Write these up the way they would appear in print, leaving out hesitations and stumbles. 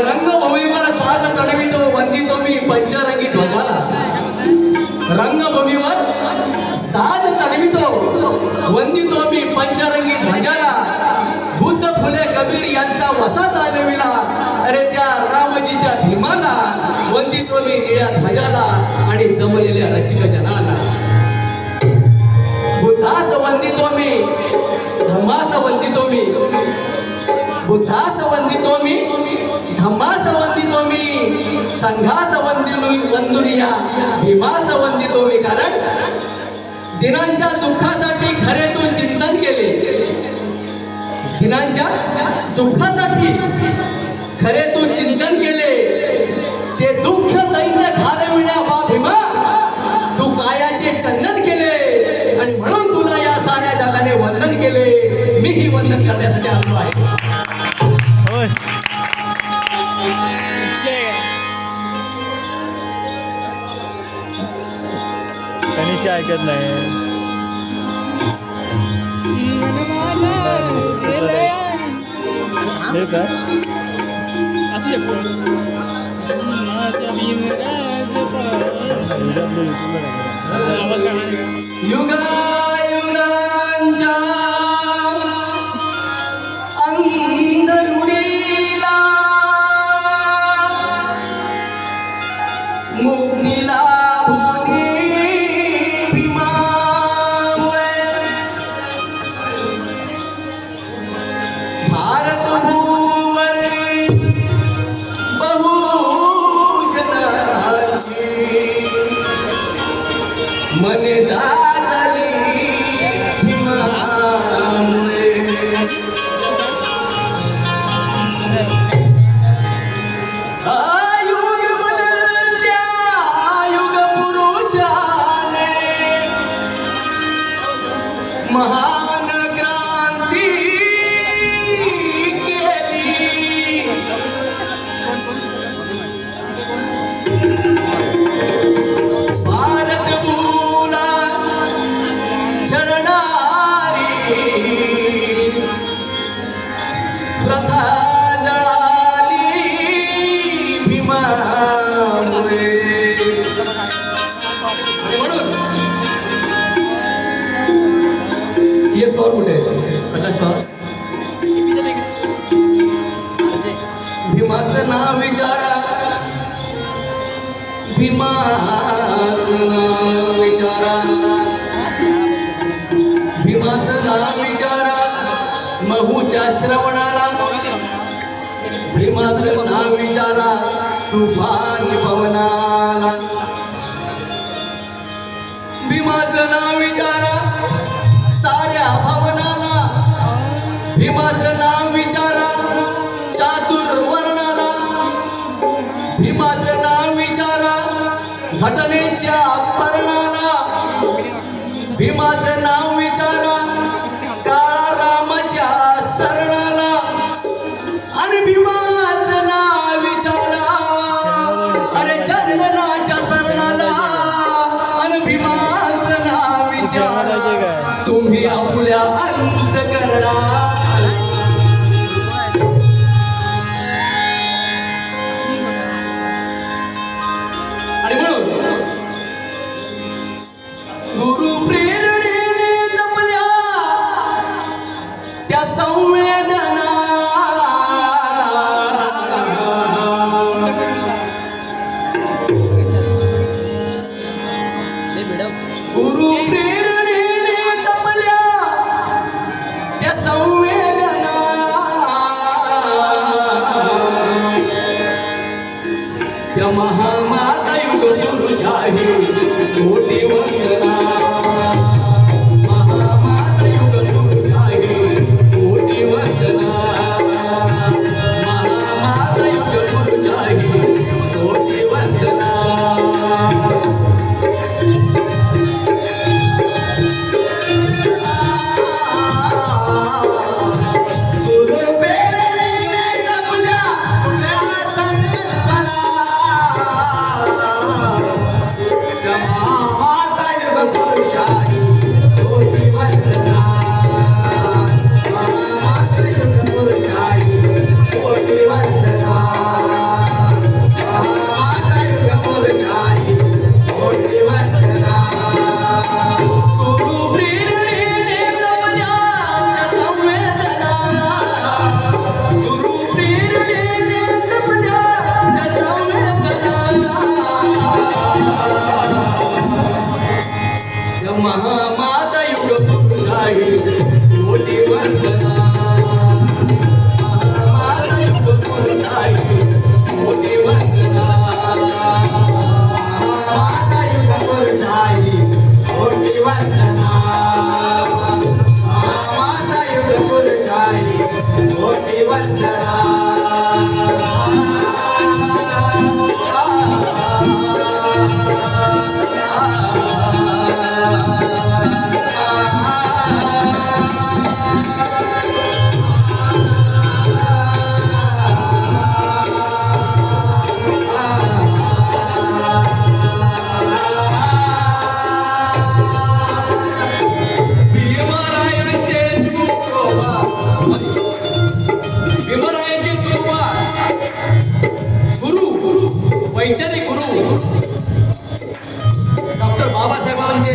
रंगभूमीवर साज चढवितो वंदितो मी पंचरंगी ध्वजाला. रंगभूमीवर साज चढवितो वंदितो मी पंचरंगी ध्वजाला. बुद्ध फुले कबीर यांचा वसा चालविला. अरे त्या रामजीच्या भीमाला वंदितो मी निळ्या ध्वजाला आणि जमलेल्या रसिक जनाला. बुद्धास वंदितो मी, धम्मास वंदितो मी, बुद्धास वंदितो मी, धम्मास वंदितो मी, संघास वंदुनिया, भीमास वंदितो मी. कारण दिनांच्या दुःखासाठी खरे तू चिंतन केले. दिनांच्या दुःखासाठी खरे तू चिंतन केले. ते दुःख दैन्य घालविण्या बा भीमा तू कायाचे चंदन केले. आणि म्हणून तुला या साऱ्या जगाने वंदन केले. मीही वंदन करण्यासाठी आलो आहे. कनिशी ऐकत नाही. हे काय असू युगा युगांच्या अंधरुडीला मुक्तीला मने जातली भीमामुळे. युग बदलत्या युग पुरुषाने महान क्रांती केली. प्रथा जळाली भीमामुळे. म्हणून येस पॉवर कुठे आहे? प्रकाश पॉवर. भीमाचं नाव विचारा, भीमाचं नाव विचारा, भीमाचं नाव विचारा महूच्या श्रवणाला. भीमाचं नाव विचारा तुफान पवनाला. भीमाचं नाव विचारा साऱ्या भवनाला. भीमाचं नाव विचारा चातुर्वर्णाला. भीमाचं नाव विचारा घटनेच्या पर्णाला. भीमाचं नाव विचारा काळा रामाच्या सरणाला. आणि भीमाचं नाव विचारा अरे चंदनाच्या सरणाला. आणि भीमाचं नाव विचारा तुम्ही आपल्या अंतःकरणा. आणि म्हणून गुरु प्रेरणेने जपल्या त्या संवेदना. गुरु प्रेरणेने जपल्या त्या संवेदना. त्या महामाता युग पुरुषाही कोटी वंदना. महामाता युग पुरुषाही कोटी वंदना. महामाता युग पुरुषाही कोटी वैचारिक गुरु डॉक्टर बाबासाहेबांचे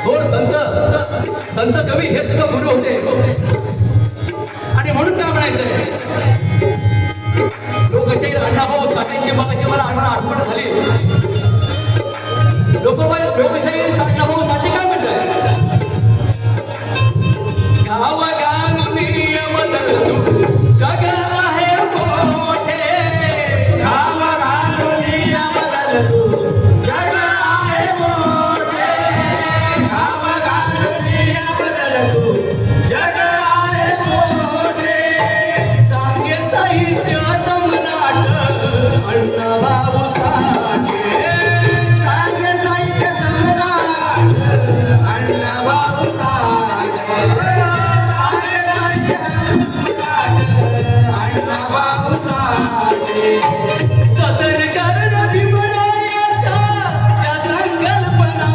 थोर संत कवी हे सुद्धा गुरु होते. आणि म्हणून काय म्हणायचंय, लोकशाही अण्णाभाऊ साठेंची मगाशी मला आठवण झाली. लोकशाही अण्णाभाऊ साठे काय म्हणतात, गावागावी बदलतो जग आहे मोठे, गावागावी बदलतो जग आहे मोठे, गावागावी बदलतो जग आहे मोठे. सांगे साहित्य सम्राट अण्णाभाऊ साठे, सांगे साहित्य सम्राट अण्णाभाऊ साठे, जतन करणं भीमरायाच्या त्या संकल्पना,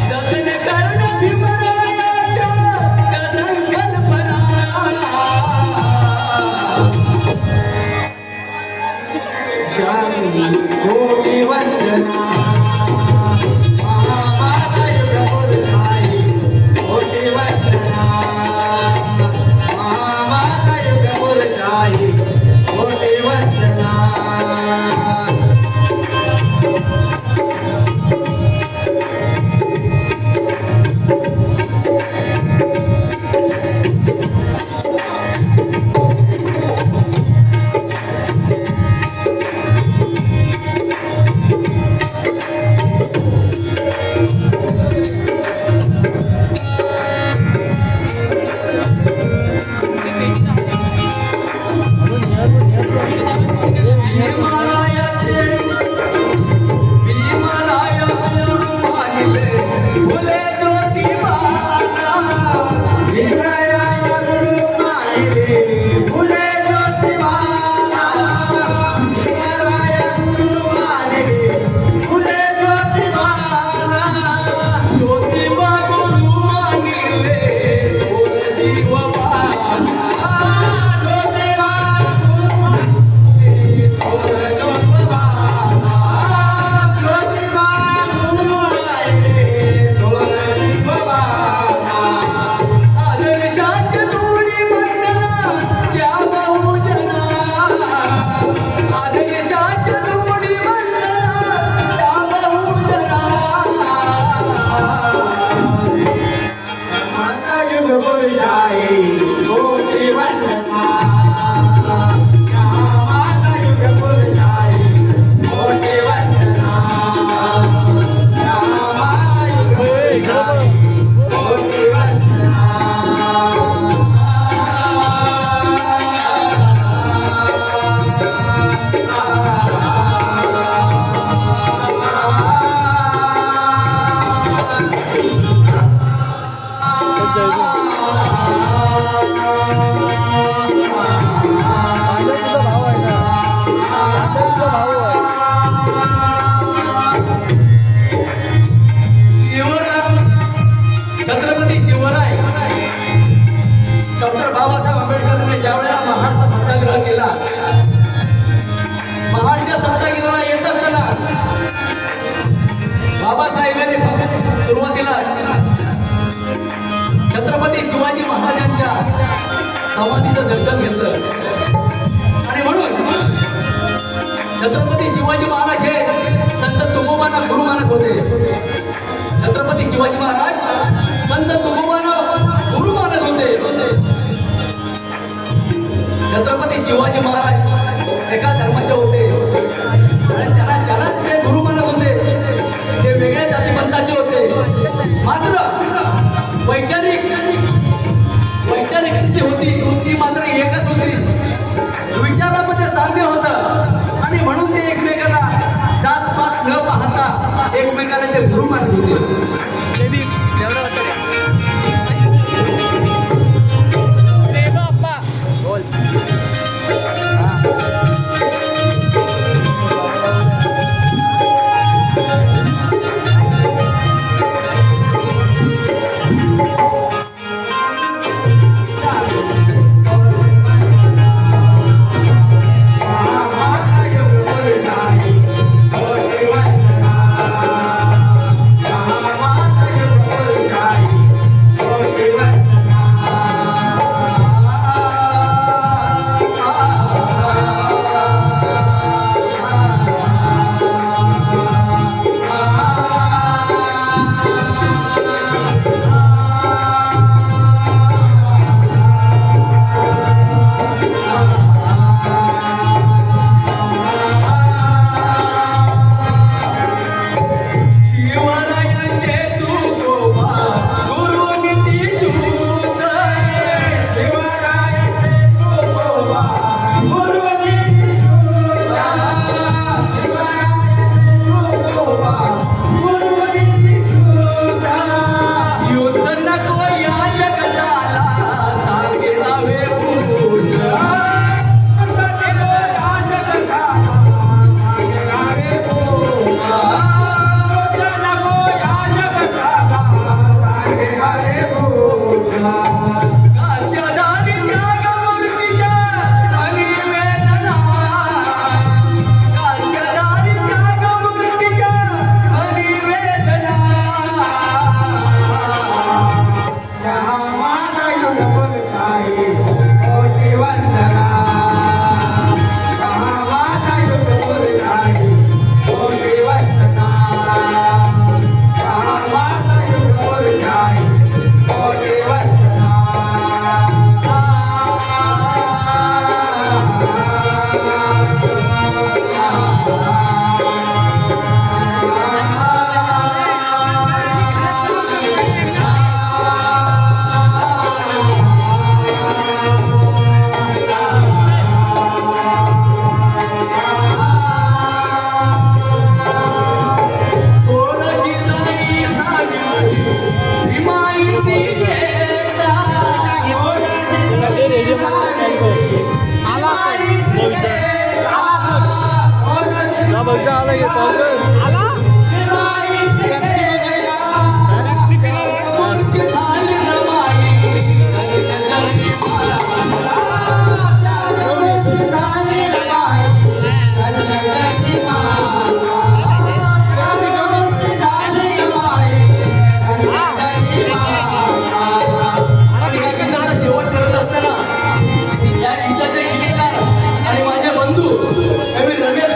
जतन करणं भीमरायाच्या त्या संकल्पना. शांती कोटी वंदना, महामाता युगपुरधारी कोटी वंदना, महामाता युगपुरधारी कोटी वंदना. छत्रपती शिवराय डॉक्टर बाबासाहेब आंबेडकरांनी ज्यावेळेला महाडचा सत्याग्रह केला, महाडच्या सत्याग्रहाला येत असताना बाबासाहेबांनी सुरुवातीला छत्रपती शिवाजी महाराजांच्या समाधीचं दर्शन घेतलं. आणि म्हणून छत्रपती शिवाजी महाराज हे संत तुकोबांना गुरु मानत होते. छत्रपती शिवाजी महाराज संत तुकोबांना गुरु मानत होते. छत्रपती शिवाजी महाराज एका धर्माचे होते आणि ज्याला ते गुरु मानत होते ते वेगळ्या जातीपंथाचे होते. मात्र वैचारिक जी होती ती मात्र एकच होती. विचारामध्ये साम्य होतं आणि म्हणून ते एकमेकांना कवी रमेश